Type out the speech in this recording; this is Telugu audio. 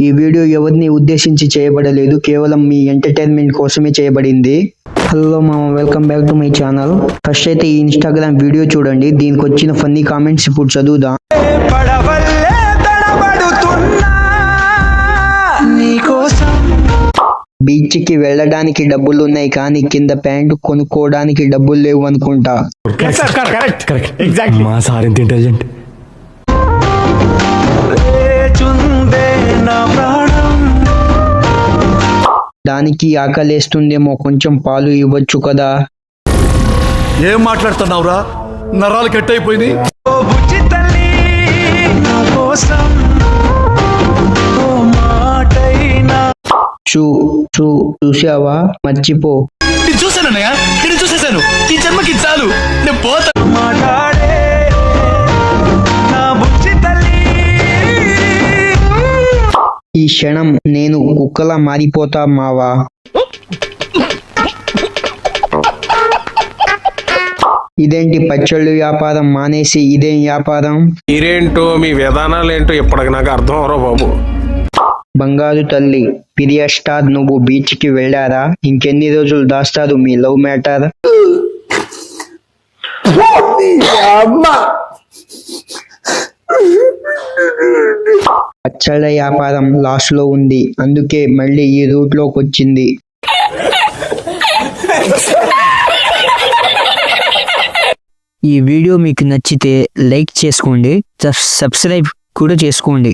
ఈ వీడియో ఎవరిని ఉద్దేశించి చేయబడలేదు, కేవలం మీ ఎంటర్టైన్మెంట్ కోసమే చేయబడింది. హలో మామ, welcome back to my channel. First అయితే ఈ ఇన్స్టాగ్రామ్ వీడియో చూడండి, దీనికి వచ్చిన ఫన్నీ కామెంట్స్ ఇప్పుడు చదువుదాం. బీచ్ కి వెళ్ళడానికి డబ్బులు ఉన్నాయి కానీ కింద ప్యాంటు కొనుక్కోవడానికి డబ్బులు లేవు అనుకుంటా. మా సార్ ఎంత ఇంటెలిజెంట్. దానికి ఆకలేస్తుందేమో, కొంచెం పాలు ఇవ్వచ్చు కదా. ఏం మాట్లాడుతున్నావురా, నరాలు కట్ అయిపోయింది. చూసావా, మర్చిపో. చూసానన్నయ్య, నేను చూసేసాను. ఈ జన్మకి చాలు, నేను పోతా. ఈ క్షణం నేను కుక్కలా మారిపోతా మావా. ఇదేంటి పచ్చళ్ళు వ్యాపారం మానేసి ఇదేం వ్యాపారం? మీరేంటో మీ విధానాలేంటో ఇప్పటికి నాకు అర్థం అవరో బాబు. బంగారు తల్లి పిరియా స్టార్, నువ్వు బీచ్ కి వెళ్ళారా? ఇంకెన్ని రోజులు దాస్తారు మీ లవ్ మ్యాటర్? పచ్చళ్ళ వ్యాపారం లాస్ లో ఉంది, అందుకే మళ్ళీ ఈ రూట్ లోకి వచ్చింది. ఈ వీడియో మీకు నచ్చితే లైక్ చేసుకోండి, సబ్స్క్రైబ్ కూడా చేసుకోండి.